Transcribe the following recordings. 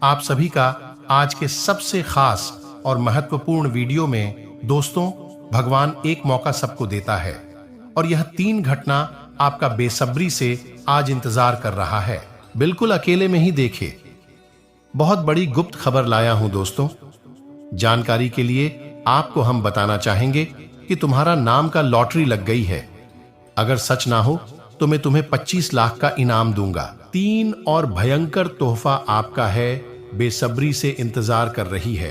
आप सभी का आज के सबसे खास और महत्वपूर्ण वीडियो में। दोस्तों, भगवान एक मौका सबको देता है और यह 3 घटना आपका बेसब्री से आज इंतजार कर रहा है। बिल्कुल अकेले में ही देखे। बहुत बड़ी गुप्त खबर लाया हूं दोस्तों। जानकारी के लिए आपको हम बताना चाहेंगे कि तुम्हारा नाम का लॉटरी लग गई है। अगर सच ना हो तो मैं तुम्हें 25 लाख का इनाम दूंगा। 3 और भयंकर तोहफा आपका है, बेसब्री से इंतजार कर रही है।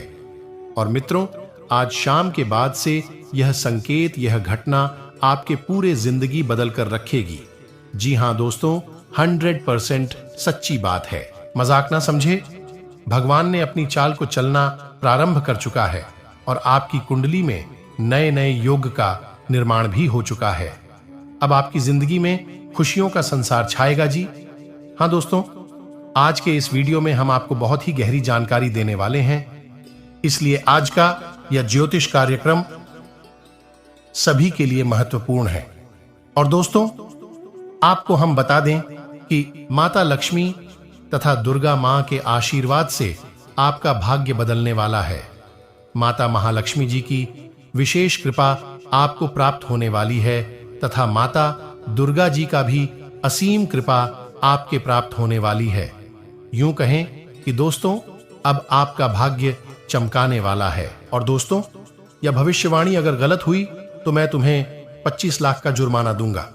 और मित्रों, आज शाम के बाद से यह संकेत, यह घटना आपके पूरे जिंदगी बदल कर रखेगी। जी हां दोस्तों, 100% सच्ची बात है, मजाक ना समझे। भगवान ने अपनी चाल को चलना प्रारंभ कर चुका है और आपकी कुंडली में नए नए योग का निर्माण भी हो चुका है। अब आपकी जिंदगी में खुशियों का संसार छाएगा जी। हां दोस्तों, आज के इस वीडियो में हम आपको बहुत ही गहरी जानकारी देने वाले हैं। इसलिए आज का यह ज्योतिष कार्यक्रम सभी के लिए महत्वपूर्ण है। और दोस्तों, आपको हम बता दें कि माता लक्ष्मी तथा दुर्गा मां के आशीर्वाद से आपका भाग्य बदलने वाला है। माता महालक्ष्मी जी की विशेष कृपा आपको प्राप्त होने वाली है तथा माता दुर्गा जी का भी असीम कृपा आपके प्राप्त होने वाली है। यूं कहें कि दोस्तों, अब आपका भाग्य चमकाने वाला है। और दोस्तों, यह भविष्यवाणी अगर गलत हुई तो मैं तुम्हें 25 लाख का जुर्माना दूंगा।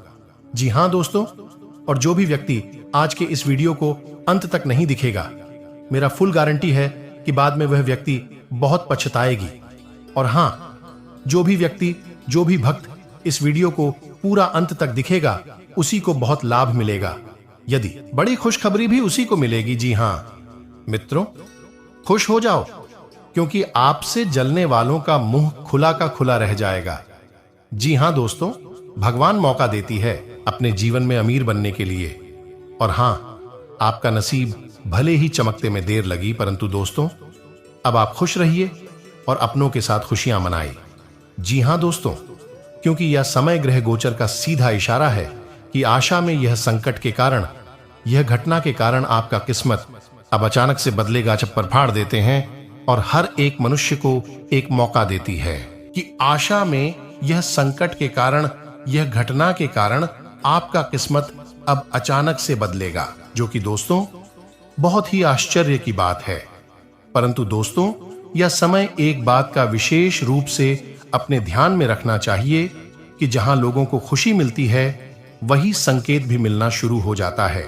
जी हां दोस्तों, और जो भी व्यक्ति आज के इस वीडियो को अंत तक नहीं दिखेगा, मेरा फुल गारंटी है कि बाद में वह व्यक्ति बहुत पछताएगी। और हां, जो भी व्यक्ति, जो भी भक्त इस वीडियो को पूरा अंत तक दिखेगा, उसी को बहुत लाभ मिलेगा। यदि बड़ी खुशखबरी भी उसी को मिलेगी। जी हां मित्रों, खुश हो जाओ, क्योंकि आपसे जलने वालों का मुंह खुला का खुला रह जाएगा। जी हां दोस्तों, भगवान मौका देती है अपने जीवन में अमीर बनने के लिए। और हां, आपका नसीब भले ही चमकते में देर लगी, परंतु दोस्तों, अब आप खुश रहिए और अपनों के साथ खुशियां मनाइए। जी हां दोस्तों, क्योंकि यह समय ग्रह गोचर का सीधा इशारा है कि आशा में यह संकट के कारण, यह घटना के कारण आपका किस्मत अब अचानक से बदलेगा। चप्पर फाड़ देते हैं और हर एक मनुष्य को एक मौका देती है कि आशा में यह संकट के कारण, यह घटना के कारण आपका किस्मत अब अचानक से बदलेगा, जो कि दोस्तों बहुत ही आश्चर्य की बात है। परंतु दोस्तों, यह समय एक बात का विशेष रूप से अपने ध्यान में रखना चाहिए कि जहां लोगों को खुशी मिलती है, वही संकेत भी मिलना शुरू हो जाता है,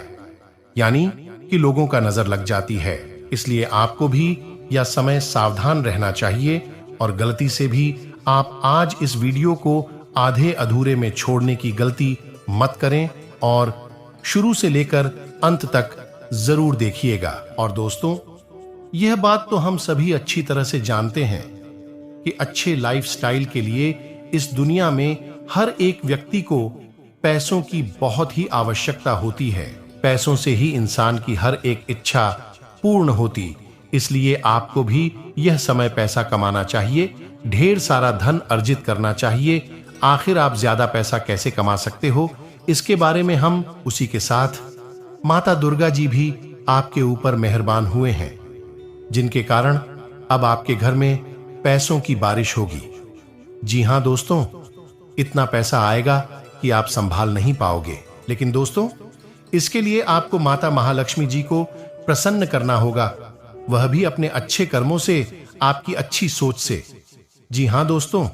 यानी कि लोगों का नजर लग जाती है। इसलिए आपको भी यह समय सावधान रहना चाहिए और गलती से भी आप आज इस वीडियो को आधे अधूरे में छोड़ने की गलती मत करें और शुरू से लेकर अंत तक जरूर देखिएगा। और दोस्तों, यह बात तो हम सभी अच्छी तरह से जानते हैं कि अच्छे लाइफस्टाइल के लिए इस दुनिया में हर एक व्यक्ति को पैसों की बहुत ही आवश्यकता होती है। पैसों से ही इंसान की हर एक इच्छा पूर्ण होती। इसलिए आपको भी यह समय पैसा कमाना चाहिए, ढेर सारा धन अर्जित करना चाहिए। आखिर आप ज्यादा पैसा कैसे कमा सकते हो, इसके बारे में हम उसी के साथ माता दुर्गा जी भी आपके ऊपर मेहरबान हुए हैं, जिनके कारण अब आपके घर में पैसों की बारिश होगी। जी हां दोस्तों, इतना पैसा आएगा कि आप संभाल नहीं पाओगे। लेकिन दोस्तों, इसके लिए आपको माता महालक्ष्मी जी को प्रसन्न करना होगा, वह भी अपने अच्छे कर्मों से, आपकी अच्छी सोच से। जी हां दोस्तों,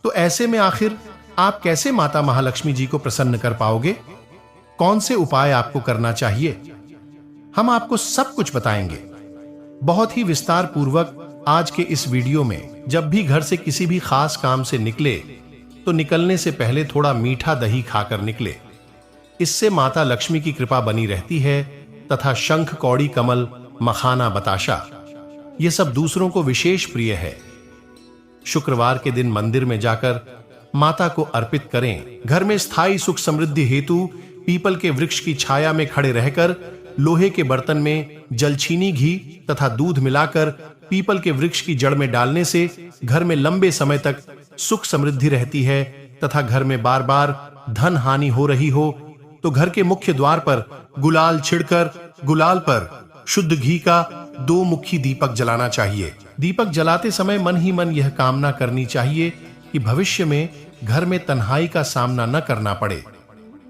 तो ऐसे में आखिर आप कैसे माता महालक्ष्मी जी को प्रसन्न कर पाओगे? कौन से उपाय आपको करना चाहिए, हम आपको सब कुछ बताएंगे बहुत ही विस्तार पूर्वक आज के इस वीडियो में। जब भी घर से किसी भी खास काम से निकले तो निकलने से पहले थोड़ा मीठा दही खाकर निकले। इससे माता लक्ष्मी की कृपा बनी रहती है तथा शंख, कौड़ी, कमल, मखाना, बताशा, ये सब दूसरों को विशेष प्रिय है। शुक्रवार के दिन मंदिर में जाकर माता को अर्पित करें। घर में स्थायी सुख समृद्धि हेतु पीपल के वृक्ष की छाया में खड़े रहकर लोहे के बर्तन में जलचीनी, घी तथा दूध मिलाकर पीपल के वृक्ष की जड़ में डालने से घर में लंबे समय तक सुख समृद्धि रहती है तथा घर में बार बार धन हानि हो रही हो तो घर के मुख्य द्वार पर गुलाल छिड़कर गुलाल पर शुद्ध घी का दो मुखी दीपक जलाना चाहिए। दीपक जलाते समय मन ही मन यह कामना करनी चाहिए कि भविष्य में घर में तन्हाई का सामना न करना पड़े।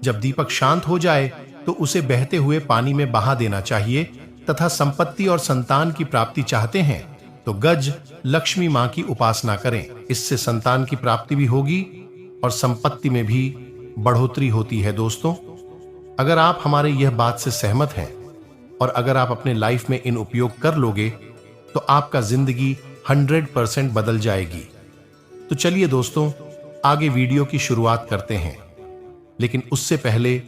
जब दीपक शांत हो जाए तो उसे बहते हुए पानी में बहा देना चाहिए तथा संपत्ति और संतान की प्राप्ति चाहते हैं तो गज लक्ष्मी मां की उपासना करें। इससे संतान की प्राप्ति भी होगी और संपत्ति में भी बढ़ोतरी होती है। दोस्तों, अगर आप हमारे यह बात से सहमत हैं और अगर आप अपने लाइफ में इन उपयोग कर लोगे तो आपका जिंदगी 100% बदल जाएगी। तो चलिए दोस्तों, आगे वीडियो की शुरुआत करते हैं, लेकिन उससे पहले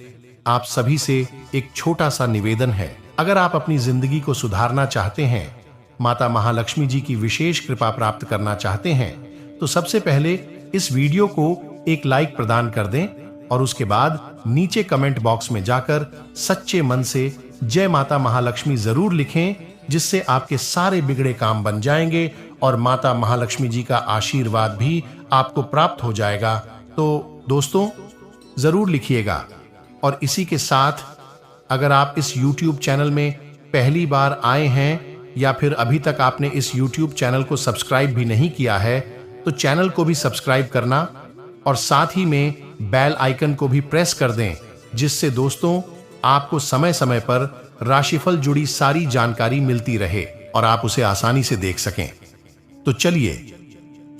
आप सभी से एक छोटा सा निवेदन है। अगर आप अपनी जिंदगी को सुधारना चाहते हैं, माता महालक्ष्मी जी की विशेष कृपा प्राप्त करना चाहते हैं, तो सबसे पहले इस वीडियो को एक लाइक प्रदान कर दें और उसके बाद नीचे कमेंट बॉक्स में जाकर सच्चे मन से जय माता महालक्ष्मी जरूर लिखें, जिससे आपके सारे बिगड़े काम बन जाएंगे और माता महालक्ष्मी जी का आशीर्वाद भी आपको प्राप्त हो जाएगा। तो दोस्तों, जरूर लिखिएगा। और इसी के साथ अगर आप इस YouTube चैनल में पहली बार आए हैं या फिर अभी तक आपने इस YouTube चैनल को सब्सक्राइब भी नहीं किया है, तो चैनल को भी सब्सक्राइब करना और साथ ही में बेल आइकन को भी प्रेस कर दें, जिससे दोस्तों आपको समय समय पर राशिफल जुड़ी सारी जानकारी मिलती रहे और आप उसे आसानी से देख सकें। तो चलिए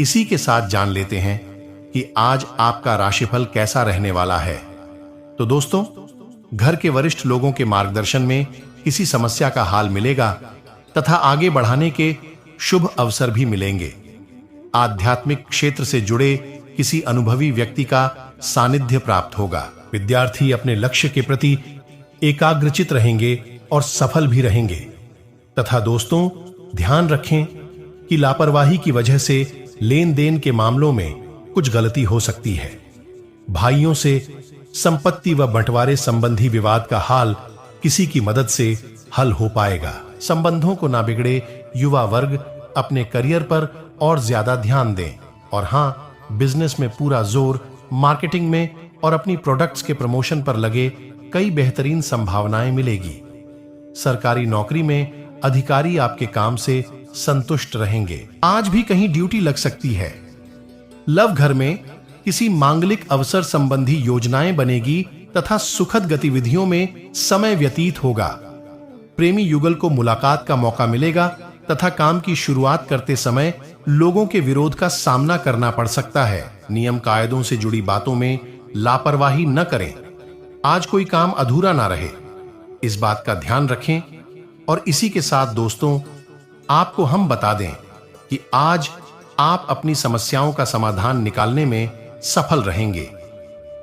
इसी के साथ जान लेते हैं कि आज आपका राशिफल कैसा रहने वाला है। तो दोस्तों, घर के वरिष्ठ लोगों के मार्गदर्शन में किसी समस्या का हाल मिलेगा तथा आगे बढ़ाने के शुभ अवसर भी मिलेंगे। आध्यात्मिक क्षेत्र से जुड़े किसी अनुभवी व्यक्ति का सानिध्य प्राप्त होगा। विद्यार्थी अपने लक्ष्य के प्रति एकाग्रचित रहेंगे और सफल भी रहेंगे। तथा दोस्तों, ध्यान रखें कि लापरवाही की वजह से लेन देन के मामलों में कुछ गलती हो सकती है। भाइयों से संपत्ति व बंटवारे संबंधी विवाद का हाल किसी की मदद से हल हो पाएगा। संबंधों को ना बिगड़े, युवा वर्ग अपने करियर पर और ज्यादा ध्यान दें। और हाँ, बिजनेस में पूरा जोर मार्केटिंग में और अपनी प्रोडक्ट्स के प्रमोशन पर लगे, कई बेहतरीन संभावनाएं मिलेगी। सरकारी नौकरी में अधिकारी आपके काम से संतुष्ट रहेंगे। आज भी कहीं ड्यूटी लग सकती है। लव घर में किसी मांगलिक अवसर संबंधी योजनाएं बनेगी तथा सुखद गतिविधियों में समय व्यतीत होगा। प्रेमी युगल को मुलाकात का मौका मिलेगा तथा काम की शुरुआत करते समय लोगों के विरोध का सामना करना पड़ सकता है। नियम कायदों से जुड़ी बातों में लापरवाही न करें। आज कोई काम अधूरा ना रहे, इस बात का ध्यान रखें। और इसी के साथ दोस्तों, आपको हम बता दें कि आज आप अपनी समस्याओं का समाधान निकालने में सफल रहेंगे।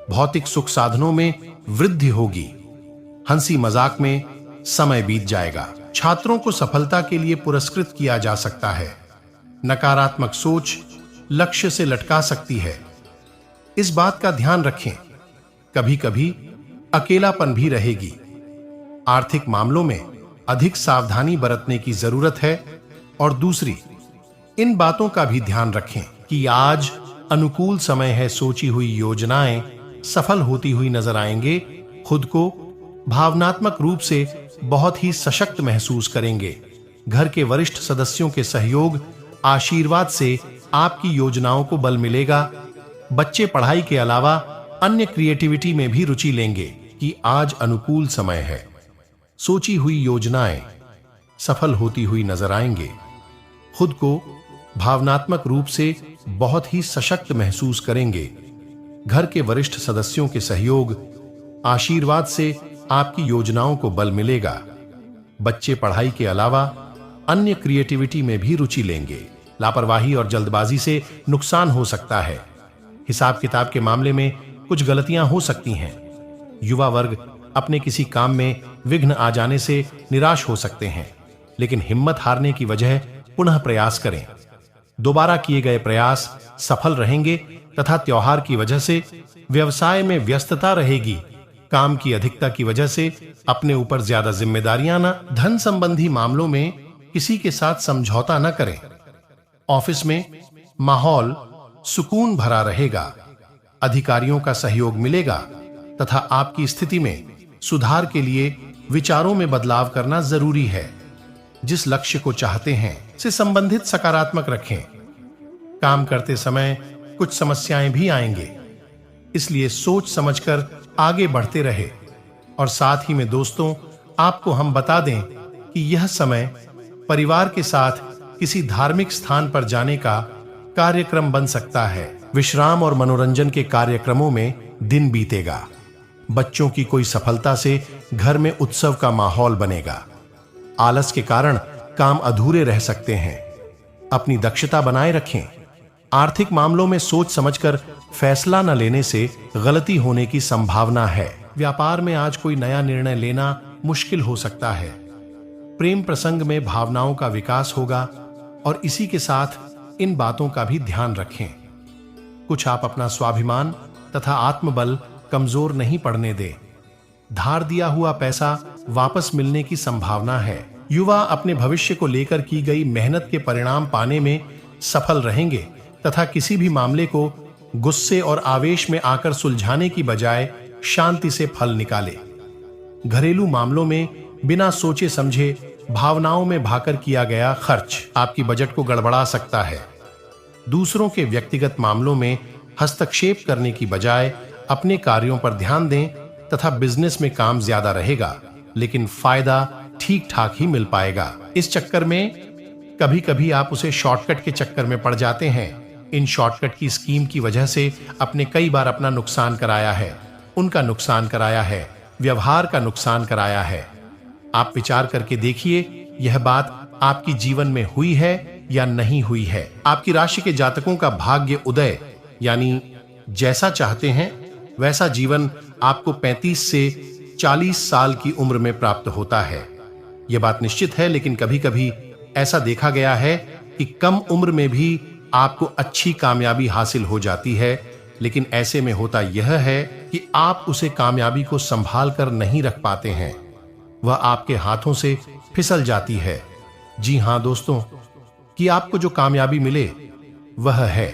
भौतिक सुख साधनों में वृद्धि होगी। हंसी मजाक में समय बीत जाएगा। छात्रों को सफलता के लिए पुरस्कृत किया जा सकता है। नकारात्मक सोच लक्ष्य से लटका सकती है, इस बात का ध्यान रखें। कभी कभी अकेलापन भी रहेगी। आर्थिक मामलों में अधिक सावधानी बरतने की जरूरत है। और दूसरी, इन बातों का भी ध्यान रखें कि आज अनुकूल समय है। सोची हुई योजनाएं सफल होती हुई नजर आएंगे। खुद को भावनात्मक रूप से बहुत ही सशक्त महसूस करेंगे। घर के वरिष्ठ सदस्यों के सहयोग, आशीर्वाद से आपकी योजनाओं को बल मिलेगा। बच्चे पढ़ाई के अलावा अन्य क्रिएटिविटी में भी रुचि लेंगे कि आज अनुकूल समय है। सोची हुई योजनाएं सफल होती हुई नजर आएंगे। खुद को भावनात्मक रूप से बहुत ही सशक्त महसूस करेंगे। घर के वरिष्ठ सदस्यों के सहयोग, आशीर्वाद से आपकी योजनाओं को बल मिलेगा। बच्चे पढ़ाई के अलावा अन्य क्रिएटिविटी में भी रुचि लेंगे। लापरवाही और जल्दबाजी से नुकसान हो सकता है। हिसाब किताब के मामले में कुछ गलतियां हो सकती हैं। युवा वर्ग अपने किसी काम में विघ्न आ जाने से निराश हो सकते हैं, लेकिन हिम्मत हारने की वजह पुनः प्रयास करें। दोबारा किए गए प्रयास सफल रहेंगे तथा त्योहार की वजह से व्यवसाय में व्यस्तता रहेगी। काम की अधिकता की वजह से अपने ऊपर ज्यादा जिम्मेदारियां न। धन संबंधी मामलों में किसी के साथ समझौता न करें। ऑफिस में माहौल सुकून भरा रहेगा। अधिकारियों का सहयोग मिलेगा तथा आपकी स्थिति में सुधार के लिए विचारों में बदलाव करना जरूरी है। जिस लक्ष्य को चाहते हैं से संबंधित सकारात्मक रखें। काम करते समय कुछ समस्याएं भी आएंगे, इसलिए सोच समझकर आगे बढ़ते रहे। और साथ ही में दोस्तों, आपको हम बता दें कि यह समय परिवार के साथ किसी धार्मिक स्थान पर जाने का कार्यक्रम बन सकता है। विश्राम और मनोरंजन के कार्यक्रमों में दिन बीतेगा। बच्चों की कोई सफलता से घर में उत्सव का माहौल बनेगा। आलस के कारण काम अधूरे रह सकते हैं। अपनी दक्षता बनाए रखें। आर्थिक मामलों में सोच समझकर फैसला न लेने से गलती होने की संभावना है। व्यापार में आज कोई नया निर्णय लेना मुश्किल हो सकता है। प्रेम प्रसंग में भावनाओं का विकास होगा और इसी के साथ इन बातों का भी ध्यान रखें। कुछ आप अपना स्वाभिमान तथा आत्मबल कमजोर नहीं पड़ने दें। धार दिया हुआ पैसा वापस मिलने की संभावना है। युवा अपने भविष्य को लेकर की गई मेहनत के परिणाम पाने में सफल रहेंगे तथा किसी भी मामले को गुस्से और आवेश में आकर सुलझाने की बजाय शांति से फल निकाले। घरेलू मामलों में बिना सोचे समझे भावनाओं में भाकर किया गया खर्च आपकी बजट को गड़बड़ा सकता है। दूसरों के व्यक्तिगत मामलों में हस्तक्षेप करने की बजाय अपने कार्यों पर ध्यान दें तथा बिजनेस में काम ज्यादा रहेगा, लेकिन फायदा ठीक ठाक ही मिल पाएगा। इस चक्कर में कभी कभी आप उसे शॉर्टकट के चक्कर में पड़ जाते हैं। इन शॉर्टकट की स्कीम की वजह से आपने कई बार अपना नुकसान कराया है, उनका नुकसान कराया है, व्यवहार का नुकसान कराया है। आप विचार करके देखिए, यह बात आपकी जीवन में हुई है या नहीं हुई है। आपकी राशि के जातकों का भाग्य उदय यानी जैसा चाहते हैं वैसा जीवन आपको 35 से 40 साल की उम्र में प्राप्त होता है। यह बात निश्चित है, लेकिन कभी कभी ऐसा देखा गया है कि कम उम्र में भी आपको अच्छी कामयाबी हासिल हो जाती है, लेकिन ऐसे में होता यह है कि आप उसे कामयाबी को संभाल कर नहीं रख पाते हैं। वह आपके हाथों से फिसल जाती है। जी हां दोस्तों, कि आपको जो कामयाबी मिले वह है।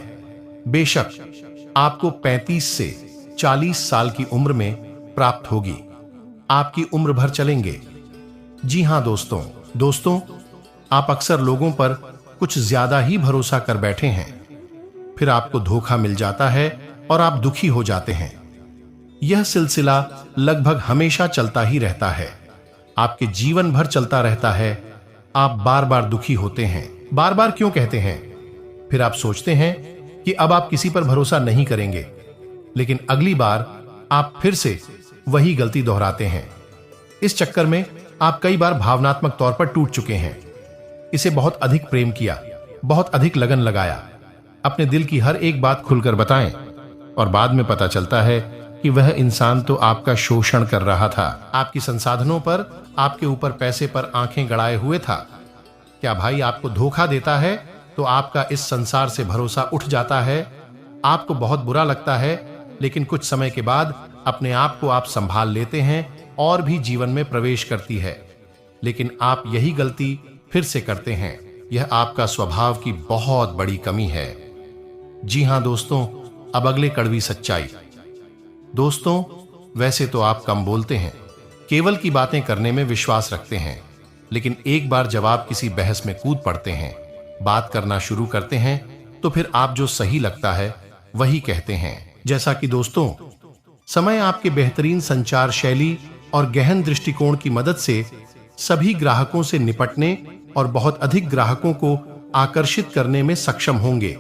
बेशक आपको 35 से 40 साल की उम्र में प्राप्त होगी। आपकी उम्र भर चलेंगे। जी हां दोस्तों, आप अक्सर लोगों पर कुछ ज्यादा ही भरोसा कर बैठे हैं, फिर आपको धोखा मिल जाता है और आप दुखी हो जाते हैं। यह सिलसिला लगभग हमेशा चलता ही रहता है, आपके जीवन भर चलता रहता है। आप बार बार दुखी होते हैं। बार बार क्यों कहते हैं? फिर आप सोचते हैं कि अब आप किसी पर भरोसा नहीं करेंगे, लेकिन अगली बार आप फिर से वही गलती दोहराते हैं। इस चक्कर में आप कई बार भावनात्मक तौर पर टूट चुके हैं। इसे बहुत अधिक प्रेम किया, बहुत अधिक लगन लगाया, अपने दिल की हर एक बात खुलकर बताएं, और बाद में पता चलता है कि वह इंसान तो आपका शोषण कर रहा था, आपकी संसाधनों पर, आपके ऊपर पैसे पर आंखें गड़ाए हुए था। क्या भाई आपको धोखा देता है तो आपका इस संसार से भरोसा उठ जाता है। आपको बहुत बुरा लगता है, लेकिन कुछ समय के बाद अपने आप को आप संभाल लेते हैं और भी जीवन में प्रवेश करती है। लेकिन आप यही गलती फिर से करते हैं। यह आपका स्वभाव की बहुत बड़ी कमी है। जी हां दोस्तों, अब अगले कड़वी सच्चाई। दोस्तों, वैसे तो आप कम बोलते हैं, केवल की बातें करने में विश्वास रखते हैं, लेकिन एक बार जब आप किसी बहस में कूद पड़ते हैं, बात करना शुरू करते हैं, तो फिर आप जो सही लगता है वही कहते हैं। जैसा कि दोस्तों, समय आपके बेहतरीन संचार शैली और गहन दृष्टिकोण की मदद से सभी ग्राहकों से निपटने और बहुत अधिक ग्राहकों को आकर्षित करने में सक्षम होंगे।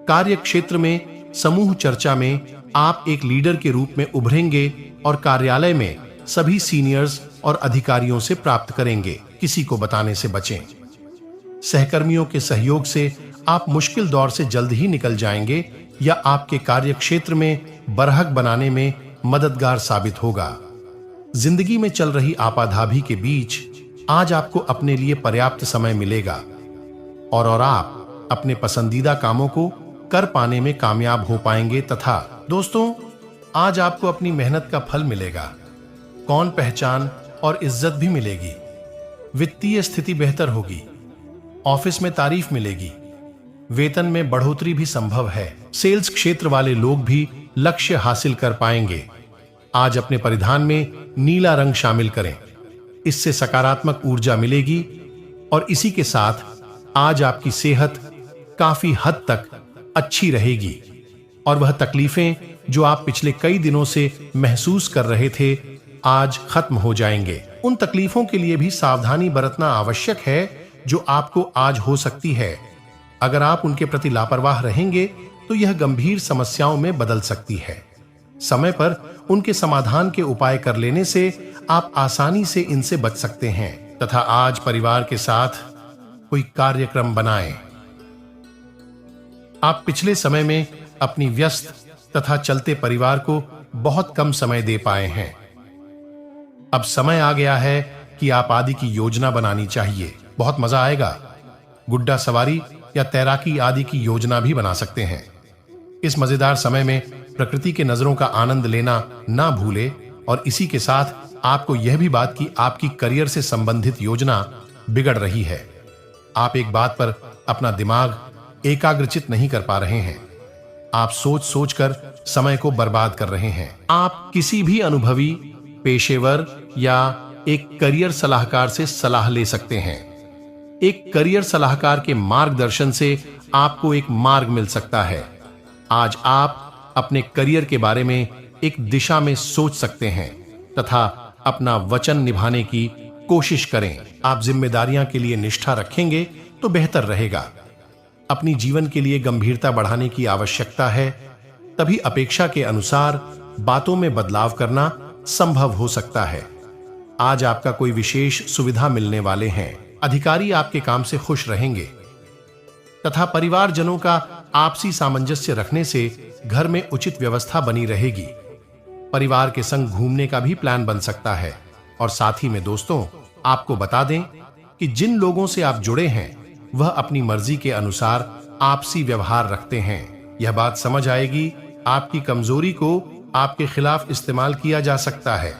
कार्य क्षेत्र में समूह चर्चा में आप एक लीडर के रूप में उभरेंगे और कार्यालय में सभी सीनियर्स और अधिकारियों से प्राप्त करेंगे। किसी को बताने से बचें। सहकर्मियों के सहयोग से आप मुश्किल दौर से जल्द ही निकल जाएंगे या आपके कार्य क्षेत्र में बरहक बनाने में मददगार साबित होगा। जिंदगी में चल रही आपाधापी के बीच आज आपको अपने लिए पर्याप्त समय मिलेगा और आप अपने पसंदीदा कामों को कर पाने में कामयाब हो पाएंगे। तथा दोस्तों, आज आपको अपनी मेहनत का फल मिलेगा, कौन पहचान और इज्जत भी मिलेगी। वित्तीय स्थिति बेहतर होगी, ऑफिस में तारीफ मिलेगी, वेतन में बढ़ोतरी भी संभव है। सेल्स क्षेत्र वाले लोग भी लक्ष्य हासिल कर पाएंगे। आज अपने परिधान में नीला रंग शामिल करें, इससे सकारात्मक ऊर्जा मिलेगी। और इसी के साथ आज आपकी सेहत काफी हद तक अच्छी रहेगी और वह तकलीफें जो आप पिछले कई दिनों से महसूस कर रहे थे आज खत्म हो जाएंगे। उन तकलीफों के लिए भी सावधानी बरतना आवश्यक है जो आपको आज हो सकती है। अगर आप उनके प्रति लापरवाह रहेंगे तो यह गंभीर समस्याओं में बदल सकती है। समय पर उनके समाधान के उपाय कर लेने से आप आसानी से इनसे बच सकते हैं तथा आज परिवार के साथ कोई कार्यक्रम बनाएं। आप पिछले समय में अपनी व्यस्त तथा चलते परिवार को बहुत कम समय दे पाए हैं। अब समय आ गया है कि आप आदि की योजना बनानी चाहिए। बहुत मजा आएगा। गुड्डा सवारी या तैराकी आदि की योजना भी बना सकते हैं। इस मजेदार समय में प्रकृति के नजरों का आनंद लेना ना भूले और इसी के साथ आपको यह भी बात कि आपकी करियर से संबंधित योजना बिगड़ रही है। आप एक बात पर अपना दिमाग एकाग्रचित नहीं कर पा रहे हैं। आप सोच सोच कर समय को बर्बाद कर रहे हैं। आप किसी भी अनुभवी पेशेवर या एक करियर सलाहकार से सलाह ले सकते हैं। एक करियर सलाहकार के मार्गदर्शन से आपको एक मार्ग मिल सकता है। आज आप अपने करियर के बारे में एक दिशा में सोच सकते हैं तथा अपना वचन निभाने की कोशिश करें। आप जिम्मेदारियां के लिए निष्ठा रखेंगे तो बेहतर रहेगा। अपनी जीवन के लिए गंभीरता बढ़ाने की आवश्यकता है, तभी अपेक्षा के अनुसार बातों में बदलाव करना संभव हो सकता है। आज आपका कोई विशेष सुविधा मिलने वाले हैं। अधिकारी आपके काम से खुश रहेंगे तथा परिवारजनों का आपसी सामंजस्य रखने से घर में उचित व्यवस्था बनी रहेगी। परिवार के संग घूमने का भी प्लान बन सकता है। और साथ ही में दोस्तों, आपको बता दें कि जिन लोगों से आप जुड़े हैं वह अपनी मर्जी के अनुसार आपसी व्यवहार रखते हैं। यह बात समझ आएगी, आपकी कमजोरी को आपके खिलाफ इस्तेमाल किया जा सकता है।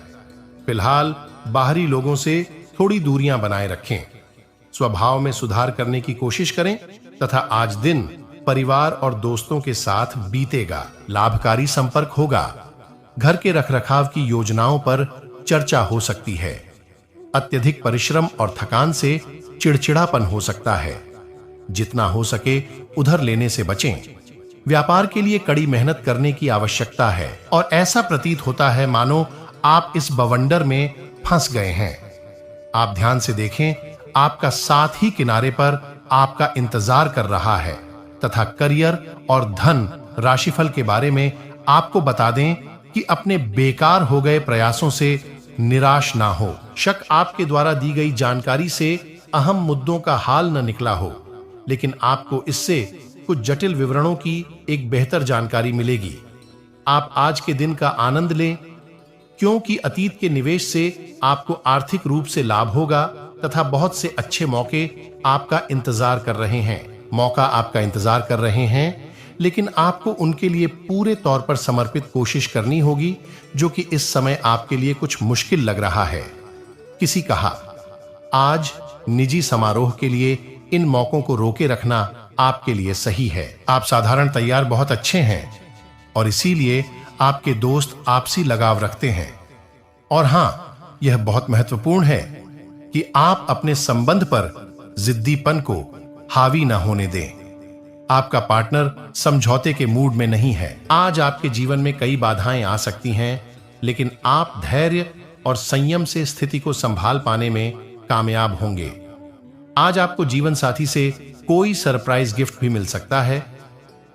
फिलहाल बाहरी लोगों से थोड़ी दूरियां बनाए रखें। स्वभाव में सुधार करने की कोशिश करें तथा आज दिन परिवार और दोस्तों के साथ बीतेगा। लाभकारी संपर्क होगा। घर के रखरखाव की योजनाओं पर चर्चा हो सकती है। अत्यधिक परिश्रम और थकान से चिड़चिड़ापन हो सकता है। जितना हो सके उधर लेने से बचें। व्यापार के लिए कड़ी मेहनत करने की आवश्यकता है और ऐसा प्रतीत होता है मानो आप इस बवंडर में फंस गए हैं। आप ध्यान से देखें, आपका साथ ही किनारे पर आपका इंतजार कर रहा है तथा करियर और धन राशिफल के बारे में आपको बता दें कि अपने बेकार हो गए प्रयासों से निराश ना हो। शक आपके द्वारा दी गई जानकारी से अहम मुद्दों का हाल न निकला हो, लेकिन आपको इससे कुछ जटिल विवरणों की एक बेहतर जानकारी मिलेगी। आप आज के दिन का आनंद लें, क्योंकि अतीत के निवेश से आपको आर्थिक रूप से लाभ होगा तथा बहुत से अच्छे मौके आपका इंतजार कर रहे हैं। मौका आपका इंतजार कर रहे हैं, लेकिन आपको उनके लिए पूरे तौर पर समर्पित कोशिश करनी होगी, जो कि इस समय आपके लिए कुछ मुश्किल लग रहा है। किसी कहा, आज निजी समारोह के लिए इन मौकों को रोके रखना आपके लिए सही है। आप साधारण तैयार बहुत अच्छे हैं और इसीलिए आपके दोस्त आपसी लगाव रखते हैं। और हां, यह बहुत महत्वपूर्ण है कि आप अपने संबंध पर जिद्दीपन को हावी न होने दें। आपका पार्टनर समझौते के मूड में नहीं है। आज आपके जीवन में कई बाधाएं आ सकती हैं, लेकिन आप धैर्य और संयम से स्थिति को संभाल पाने में कामयाब होंगे। आज आपको जीवन साथी से कोई सरप्राइज गिफ्ट भी मिल सकता है।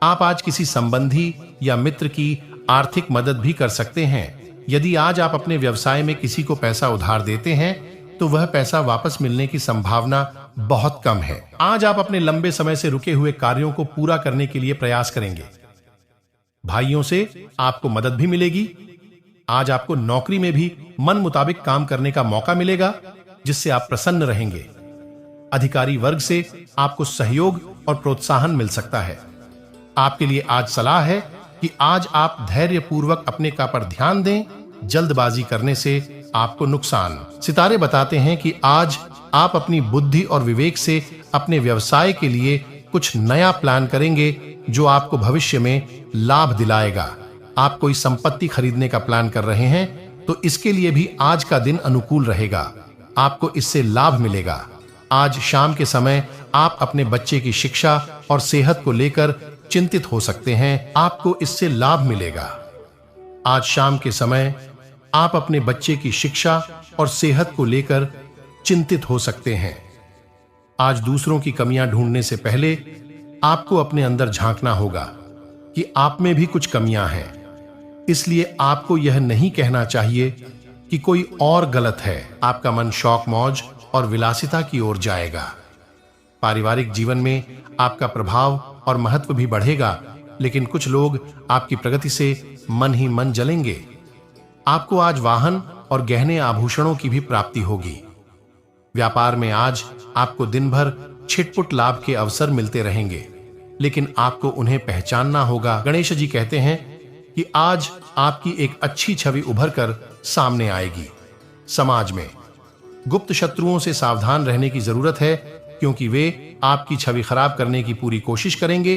आप आज किसी संबंधी या मित्र की आर्थिक मदद भी कर सकते हैं। यदि आज आप अपने व्यवसाय में किसी को पैसा उधार देते हैं तो वह पैसा वापस मिलने की संभावना बहुत कम है। आज आप अपने लंबे समय से रुके हुए कार्यों को पूरा करने के लिए प्रयास करेंगे। भाइयों से आपको मदद भी मिलेगी। आज आपको नौकरी में भी मन मुताबिक काम करने का मौका मिलेगा, जिससे आप प्रसन्न रहेंगे। अधिकारी वर्ग से आपको सहयोग और प्रोत्साहन मिल सकता है। आपके लिए आज सलाह है कि आज आप धैर्यपूर्वक अपने का पर ध्यान दें। जल्दबाजी करने से आपको नुकसान। सितारे बताते हैं कि आज आप अपनी बुद्धि और विवेक से अपने व्यवसाय के लिए कुछ नया प्लान करेंगे, जो आपको भविष्य में लाभ दिलाएगा। आप कोई संपत्ति खरीदने का प्लान कर रहे हैं तो इसके लिए भी आज का दिन अनुकूल रहेगा। आपको इससे लाभ मिलेगा। आज शाम के समय आप अपने बच्चे की शिक्षा और सेहत को लेकर चिंतित हो सकते हैं। आपको इससे लाभ मिलेगा। आज शाम के समय आप अपने बच्चे की शिक्षा और सेहत को लेकर चिंतित हो सकते हैं। आज दूसरों की कमियां ढूंढने से पहले आपको अपने अंदर झांकना होगा कि आप में भी कुछ कमियां हैं। इसलिए आपको यह नहीं कहना चाहिए कि कोई और गलत है। आपका मन शौक मौज और विलासिता की ओर जाएगा। पारिवारिक जीवन में आपका प्रभाव और महत्व भी बढ़ेगा, लेकिन कुछ लोग आपकी प्रगति से मन ही मन जलेंगे। आपको आज वाहन और गहने आभूषणों की भी प्राप्ति होगी। व्यापार में आज आपको दिन भर छिटपुट लाभ के अवसर मिलते रहेंगे, लेकिन आपको उन्हें पहचानना होगा। गणेश जी कहते हैं कि आज आपकी एक अच्छी छवि उभर कर सामने आएगी। समाज में गुप्त शत्रुओं से सावधान रहने की जरूरत है, क्योंकि वे आपकी छवि खराब करने की पूरी कोशिश करेंगे।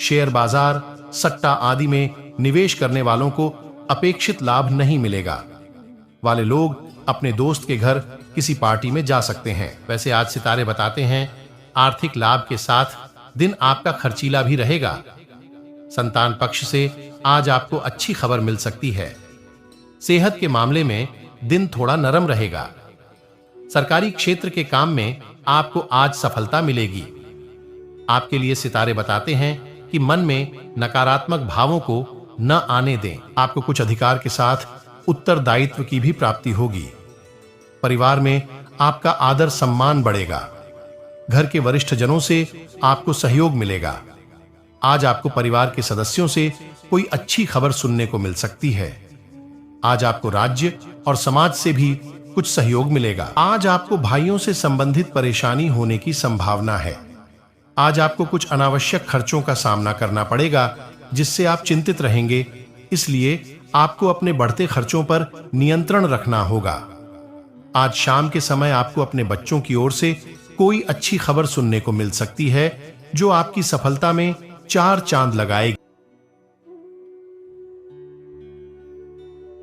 शेयर बाजार, सट्टा आदि में निवेश करने वालों को अपेक्षित लाभ नहीं मिलेगा। वाले लोग अपने दोस्त के घर किसी पार्टी में जा सकते हैं। वैसे आज सितारे बताते हैं आर्थिक लाभ के साथ दिन आपका खर्चीला भी रहेगा। संतान पक्ष से आज आपको अच्छी खबर मिल सकती है। सेहत के मामले में दिन थोड़ा नरम रहेगा। सरकारी क्षेत्र के काम में आपको आज सफलता मिलेगी। आपके लिए सितारे बताते हैं कि मन में नकारात्मक भावों को न आने दें। आपको कुछ अधिकार के साथ उत्तरदायित्व की भी प्राप्ति होगी। परिवार में आपका आदर सम्मान बढ़ेगा। घर के वरिष्ठ जनों से आपको सहयोग मिलेगा। आज आपको परिवार के सदस्यों से कोई अच्छी खबर सुनने को मिल सकती है। आज आपको राज्य और समाज से भी कुछ सहयोग मिलेगा। आज आपको भाइयों से संबंधित परेशानी होने की संभावना है। आज आपको कुछ अनावश्यक खर्चों का सामना करना पड़ेगा, जिससे आप चिंतित रहेंगे। इसलिए आपको अपने बढ़ते खर्चों पर नियंत्रण रखना होगा। आज शाम के समय आपको अपने बच्चों की ओर से कोई अच्छी खबर सुनने को मिल सकती है, जो आपकी सफलता में 4 चांद लगाएगी।